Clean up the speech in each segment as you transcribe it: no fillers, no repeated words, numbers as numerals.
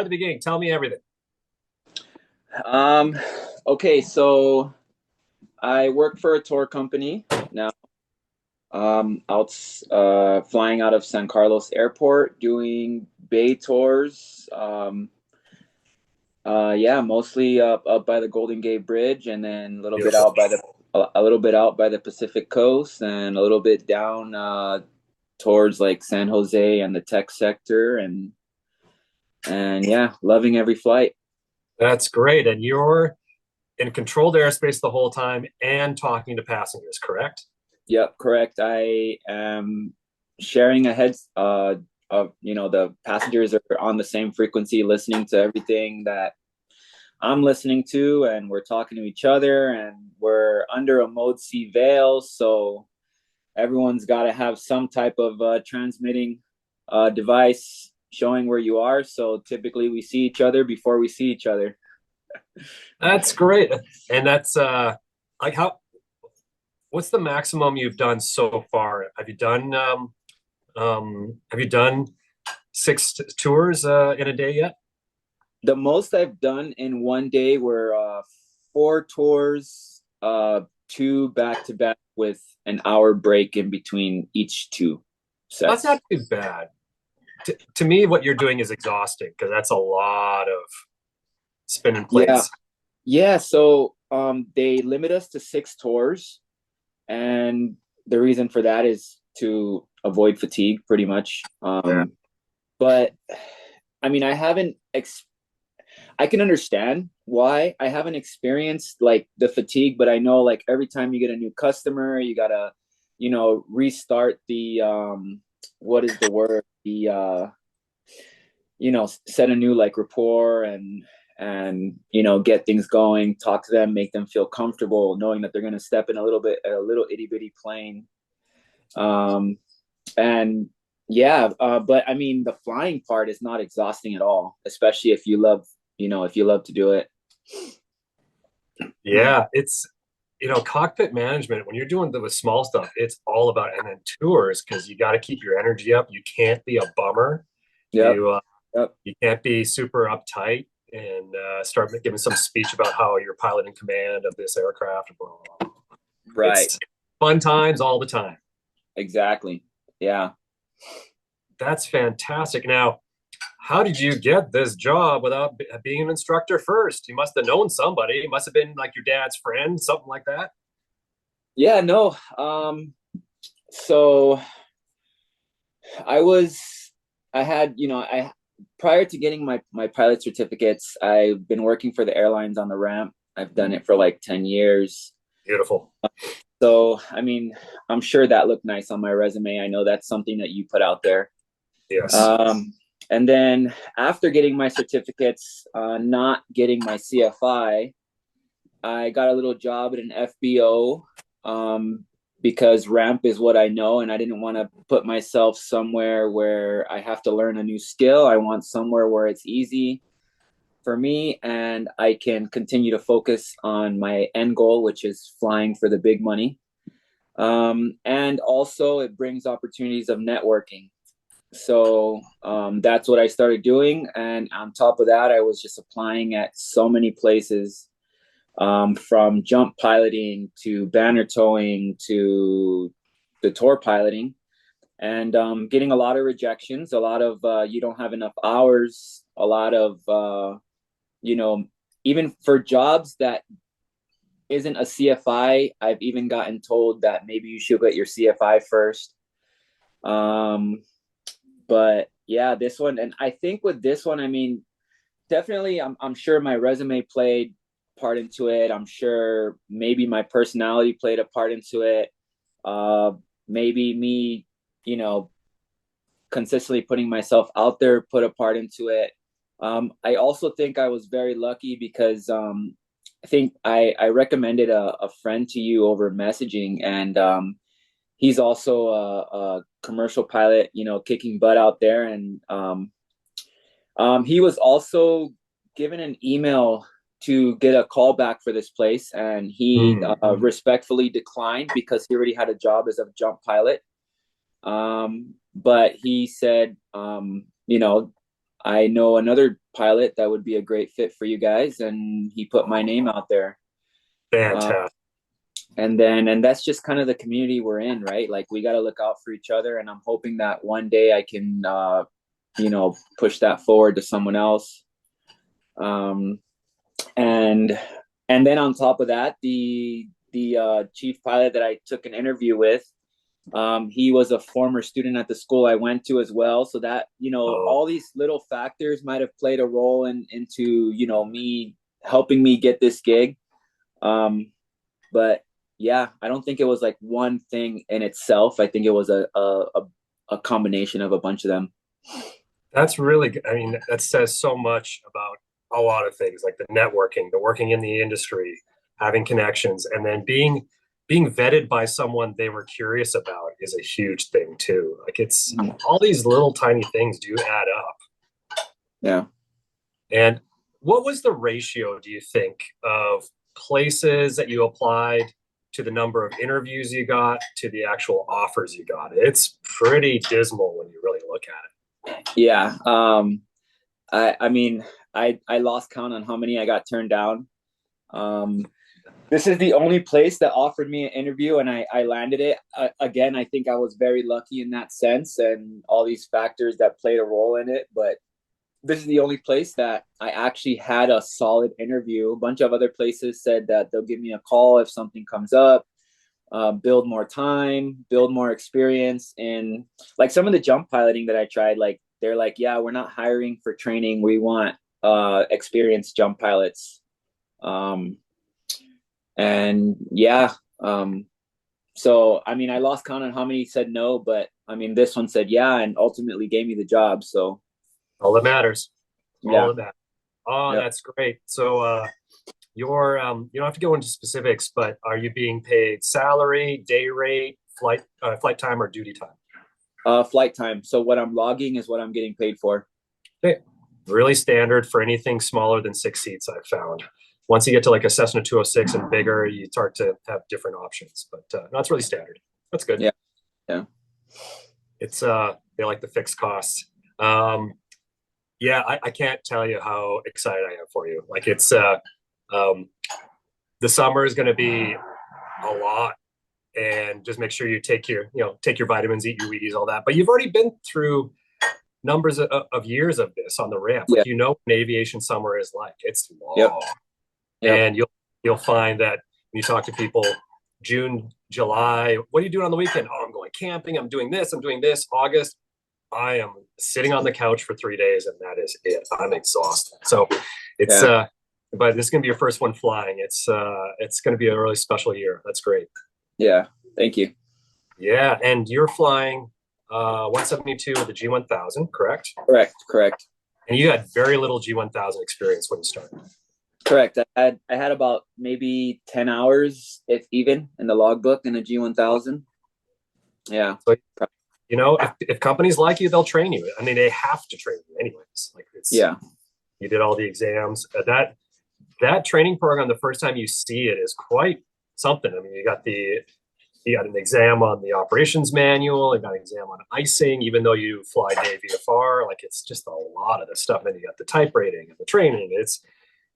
the beginning. Tell me everything. Um, okay, so I work for a tour company now. Flying out of San Carlos Airport, doing bay tours. Yeah, mostly up by the Golden Gate Bridge, and then Beautiful. a little bit out by the Pacific Coast, and a little bit down towards like San Jose and the tech sector, and yeah, loving every flight. That's great. And you're in controlled airspace the whole time and talking to passengers, correct? Yep, correct. I am sharing a heads of the passengers are on the same frequency, listening to everything that I'm listening to, and we're talking to each other, and we're under a mode C veil, so everyone's got to have some type of transmitting device showing where you are. So typically we see each other before we see each other. That's great. And that's like how what's the maximum you've done so far? Have you done six tours in a day yet? The most I've done in one day were four tours, two back to back with an hour break in between each two That's sets. not too bad. To me, what you're doing is exhausting because that's a lot of spinning Yeah, plates. yeah. So they limit us to six tours, and the reason for that is to avoid fatigue, pretty much. Yeah. But I mean, I can understand why. I haven't experienced like the fatigue, but I know like every time you get a new customer, you gotta, restart the what is the word? The set a new like rapport and get things going, talk to them, make them feel comfortable, knowing that they're gonna step in a little itty bitty plane. Um and yeah, but I mean the flying part is not exhausting at all, especially if you love to do it. Yeah, it's cockpit management when you're doing the small stuff, it's all about and then tours because you got to keep your energy up. You can't be a bummer. Yep. Yep. You can't be super uptight and start giving some speech about how you're pilot in command of this aircraft. Blah, blah, blah. Right. It's fun times all the time. Exactly. Yeah. That's fantastic. Now, how did you get this job without being an instructor first? You must have known somebody. It must have been like your dad's friend, something like that. Yeah, no. So I was I had, I prior to getting my pilot certificates, I've been working for the airlines on the ramp. I've done it for like 10 years. Beautiful. So, I mean, I'm sure that looked nice on my resume. I know that's something that you put out there. Yes. Um, and then after getting my certificates, not getting my CFI, I got a little job at an FBO, because ramp is what I know, and I didn't want to put myself somewhere where I have to learn a new skill. I want somewhere where it's easy for me and I can continue to focus on my end goal, which is flying for the big money. And also, it brings opportunities of networking. So that's what I started doing. And on top of that, I was just applying at so many places, from jump piloting to banner towing to the tour piloting, and getting a lot of rejections, a lot of you don't have enough hours, a lot of, you know, even for jobs that isn't a CFI, I've even gotten told that maybe you should get your CFI first. Um, but yeah, this one, and I think with this one, I mean, definitely, I'm sure my resume played part into it. I'm sure maybe my personality played a part into it. Uh, Maybe me, you know, consistently putting myself out there put a part into it. I also think I was very lucky because I think I recommended a friend to you over messaging, and he's also a commercial pilot, kicking butt out there. And he was also given an email to get a call back for this place, and he respectfully declined because he already had a job as a jump pilot. But he said, I know another pilot that would be a great fit for you guys, and he put my name out there. Uh, Fantastic. and that's just kind of the community we're in, right? Like we got to look out for each other, and I'm hoping that one day I can, push that forward to someone else. Um, and and then on top of that, the chief pilot that I took an interview with, he was a former student at the school I went to as well. So that, Oh, all these little factors might have played a role into, me helping me get this gig. But yeah, I don't think it was like one thing in itself. I think it was a combination of a bunch of them. that's really good. I mean, that says so much about a lot of things, like the networking, the working in the industry, having connections, and then being vetted by someone they were curious about is a huge thing too. Like it's all these little tiny things do add up. Yeah. And what was the ratio, do you think, of places that you applied to the number of interviews you got to the actual offers you got? It's pretty dismal when you really look at Yeah. I mean, I lost count on how many I got turned down. Um, this is the only place that offered me an interview, and I landed it. Again, I think I was very lucky in that sense, and all these factors that played a role in it. But this is the only place that I actually had a solid interview. A bunch of other places said that they'll give me a call if something comes up, build more time, build more experience. And like some of the jump piloting that I tried, like they're like, yeah, we're not hiring for training. We want experienced jump pilots. Um, and yeah, so I mean, I lost count on how many said no, but I mean, this one said yeah, and ultimately gave me the job. So all that matters. All yeah, that matters. Oh, yep. that's great. So you don't have to go into specifics, but are you being paid salary, day rate, flight time, or duty time? Flight time. So what I'm logging is what I'm getting paid for. Okay. Really standard for anything smaller than 6 seats, I've found. Once you get to like a Cessna 206 and bigger, you start to have different options. But no, it's really standard. That's good. Yeah, yeah, It's they like the fixed costs. Um, yeah, I can't tell you how excited I am for you. Like it's um, the summer is going to be a lot, and just make sure you take your vitamins, eat your Wheaties, all that. But you've already been through numbers of years of this on the ramp. yeah, Like you know what aviation summer is like. It's yep, long. yep. And you'll find that when you talk to people, June, July, what are you doing on the weekend? Oh, I'm going camping, I'm doing this, I'm doing this. August, I am sitting on the couch for 3 days and that is it. I'm exhausted. So it's Yeah, but this is gonna be your first one flying. It's gonna be a really special year. That's great. yeah. Thank you. Yeah, and you're flying 172 with the G1000, correct? Correct, correct, And you had very little G1000 experience when you started. correct. I had about maybe 10 hours, if even, in the logbook in a G1000. Yeah, So if companies like you, they'll train you. I mean, they have to train you anyways. Like yeah, you did all the exams. That training program, the first time you see it is quite something. I mean, you got an exam on the operations manual, you got an exam on icing, even though you fly day VFR, like it's just a lot of this stuff. And then you got the type rating and the training.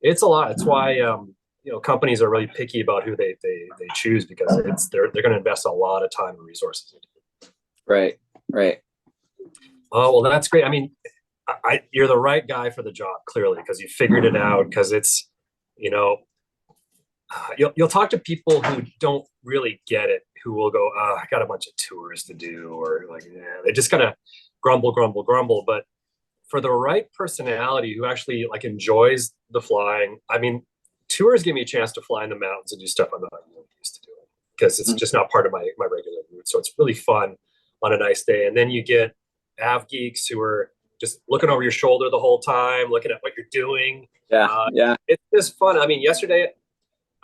It's a lot. It's why companies are really picky about who they choose because they're going to invest a lot of time and resources into it. right, right. Oh well, that's great. I mean, you're the right guy for the job clearly because you figured it out. Because it's you know you'll talk to people who don't really get it, who will go, I got a bunch of tours to do, or like, yeah, they just kind of grumble, grumble, grumble. But for the right personality who actually like enjoys the flying, I mean, tours give me a chance to fly in the mountains and do stuff I'm not really used to doing because it's Mhm. just not part of my regular route. So it's really fun on a nice day. And then you get av geeks who are just looking over your shoulder the whole time, looking at what you're doing. Yeah, Uh, yeah. it's just fun. I mean, yesterday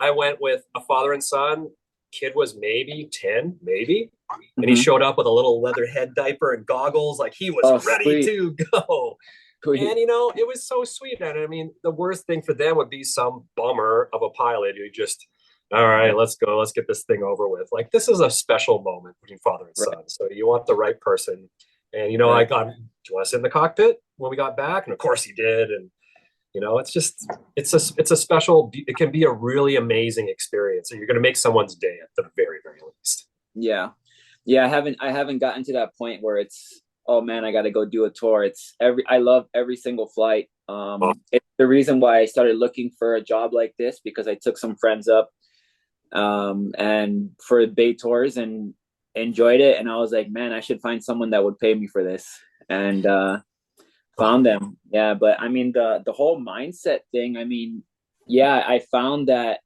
I went with a father and son. Kid was maybe 10, maybe. And he Hmm. showed up with a little leather head diaper and goggles. Like he was Oh, ready sweet, to go. sweet. And, it was so sweet. And I mean, the worst thing for them would be some bummer of a pilot who just, all right, let's go. Let's get this thing over with. Like this is a special moment between father and Right, son. So you want the right person. And, I right. got, do you want to sit in the cockpit? when we got back? And of course he did. And it's just it's a special. It can be a really amazing experience. So you're going to make someone's day at the very very least. Yeah. Yeah, I haven't gotten to that point where it's, oh man, I got to go do a tour. I love every single flight. Oh, It's the reason why I started looking for a job like this, because I took some friends up and for bay tours and enjoyed it, and I was like, man, I should find someone that would pay me for this. And found them. Yeah, but I mean the whole mindset thing, I mean, yeah, I found that,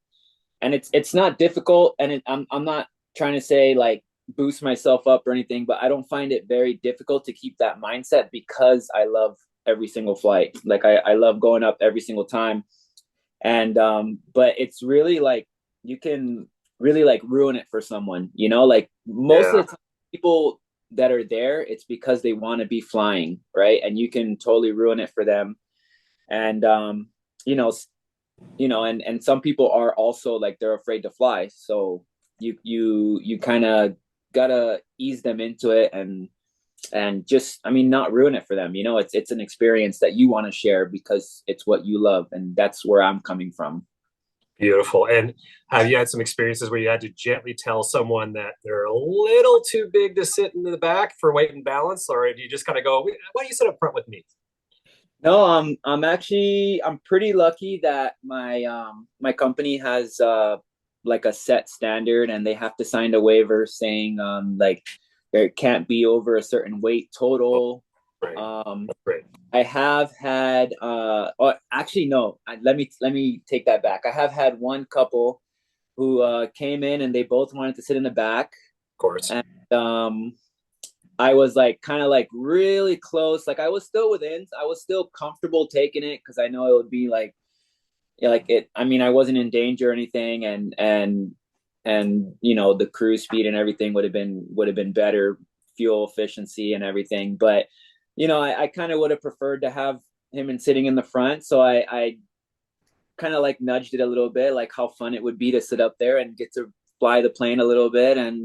and it's not difficult, and I'm not trying to say like boost myself up or anything, but I don't find it very difficult to keep that mindset because I love every single flight. Like I love going up every single time. And but it's really like you can really like ruin it for someone, like most yeah. of the time people that are there, it's because they want to be flying, right? And you can totally ruin it for them. And you know and some people are also like they're afraid to fly, so you kind of gotta ease them into it, and just, I mean, not ruin it for them. It's an experience that you want to share because it's what you love, and that's where I'm coming from. Beautiful. And have you had some experiences where you had to gently tell someone that they're a little too big to sit in the back for weight and balance, or do you just kind of go, "Why don't you sit up front with me?" No, I'm pretty lucky that my company has like a set standard, and they have to sign a waiver saying like there can't be over a certain weight Oh, total. great. um That's great. I have had oh, actually no, let me take that back. I have had one couple who came in and they both wanted to sit in the back, Of course. and I was like kind of like really close. Like I was still within. I was still comfortable taking it because I know it would be like, yeah, like it. I mean, I wasn't in danger or anything, and the cruise speed and everything would have been better, fuel efficiency and everything. But I kind of would have preferred to have him in sitting in the front. So I kind of like nudged it a little bit, like how fun it would be to sit up there and get to fly the plane a little bit. And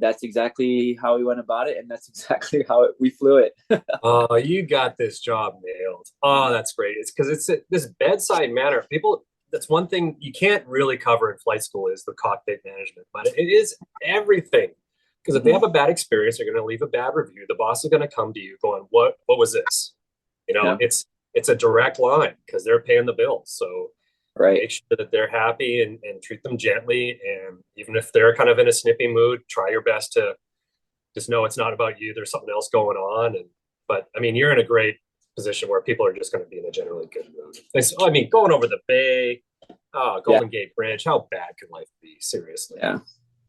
that's exactly how we went about it, and that's exactly how we flew it. Oh, you got this job nailed. Oh, that's great. It's because this bedside manner. People, that's one thing you can't really cover in flight school is the cockpit management, but it is everything. Because if they Mm-hmm. have a bad experience, they're going to leave a bad review. The boss is going to come to you going, "What was this?" Yeah. It's a direct line because they're paying the bill. So Right. make sure that they're happy and treat them gently. And even if they're kind of in a snippy mood, try your best to just know it's not about you. There's something else going on. But I mean, you're in a great position where people are just going to be in a generally good mood. I mean, going over the bay, Yeah. Golden Gate Bridge, how bad could life be? Seriously. Yeah.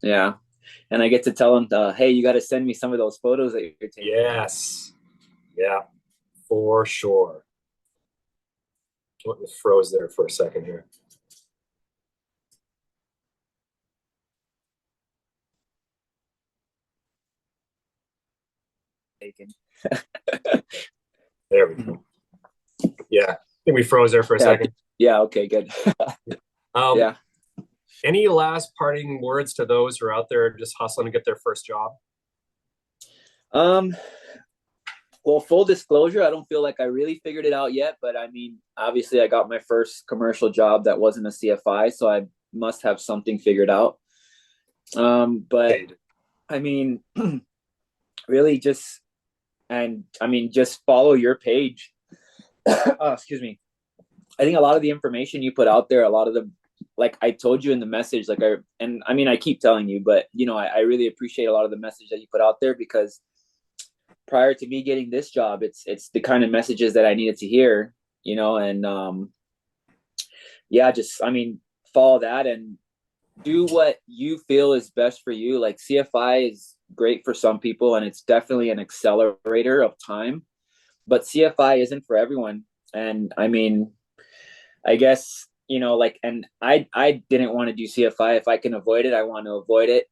Yeah. And I get to tell them, hey, you got to send me some of those photos that you're taking. Yes. Yeah, for sure. What froze there for a second here. There we go. Yeah, I think we froze there for a Yeah. second. Yeah. Okay. Good. Um, Yeah. any last parting words to those who are out there just hustling to get their first job? Um. Well, full disclosure, I don't feel like I really figured it out yet, but I mean, obviously, I got my first commercial job that wasn't a CFI, so I must have something figured out. But Paid. I mean, really just, and I mean, just follow your page. Oh, excuse me. I think a lot of the information you put out there, a lot of the, like I told you in the message, and I mean, I keep telling you, but I really appreciate a lot of the message that you put out there, because prior to me getting this job, it's the kind of messages that I needed to hear, and yeah, just, I mean, follow that and do what you feel is best for you. Like CFI is great for some people, and it's definitely an accelerator of time, but CFI isn't for everyone. And I mean, I guess, like, and I didn't want to do CFI. If I can avoid it, I want to avoid it.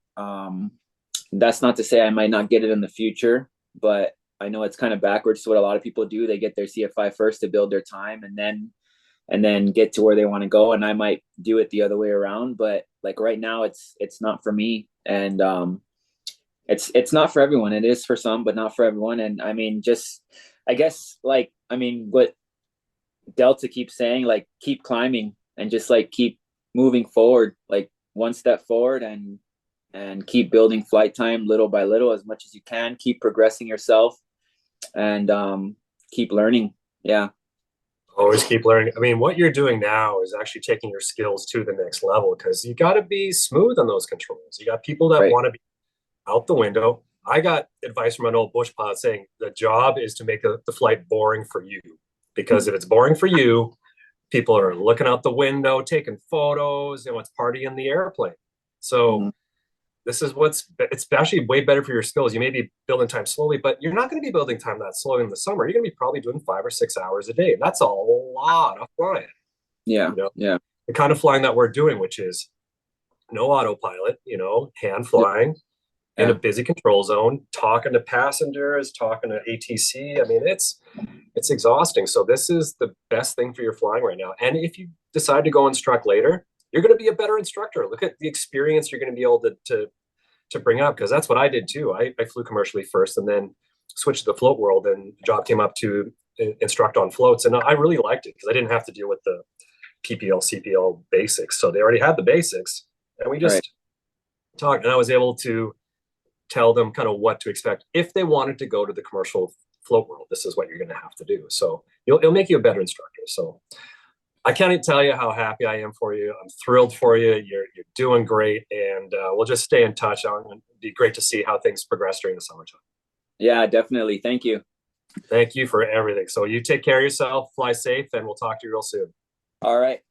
That's not to say I might not get it in the future, but I know it's kind of backwards to what a lot of people do. They get their CFI first to build their time, and then get to where they want to go. And I might do it the other way around, but like right now it's not for me. And it's not for everyone. It is for some, but not for everyone. And I mean, just, I guess, like, I mean, what Delta keeps saying, like keep climbing and just like keep moving forward, like one step forward, and keep building flight time little by little as much as you can. Keep progressing yourself and keep learning. Yeah. Always keep learning. I mean, what you're doing now is actually taking your skills to the next level because you got to be smooth on those controls. You got people that Right. want to be out the window. I got advice from an old bush pilot saying the job is to make the flight boring for you because if it's boring for you, people are looking out the window, taking photos, and it's party in the airplane. So Mm-hmm. this is it's actually way better for your skills. You may be building time slowly, but you're not going to be building time that slow in the summer. You're going to be probably doing 5 or 6 hours a day. That's a lot of flying. Yeah. You know, Yeah. the kind of flying that we're doing, which is no autopilot, hand flying in a Yeah. busy control zone, talking to passengers, talking to ATC. I mean, it's exhausting. So this is the best thing for your flying right now. And if you decide to go instruct later, you're going to be a better instructor. Look at the experience you're going to be able to bring up because that's what I did too. I flew commercially first and then switched to the float world, and the job came up to instruct on floats, and I really liked it because I didn't have to deal with the PPL CPL basics. So they already had the basics, and we Right. just talked, and I was able to tell them kind of what to expect if they wanted to go to the commercial float world. This is what you're going to have to do. So it'll make you a better instructor. So I can't tell you how happy I am for you. I'm thrilled for you. You're doing great, and we'll just stay in touch. It'd be great to see how things progress during the summertime. Yeah, definitely. Thank you. Thank you for everything. So you take care of yourself, fly safe, and we'll talk to you real soon. All right.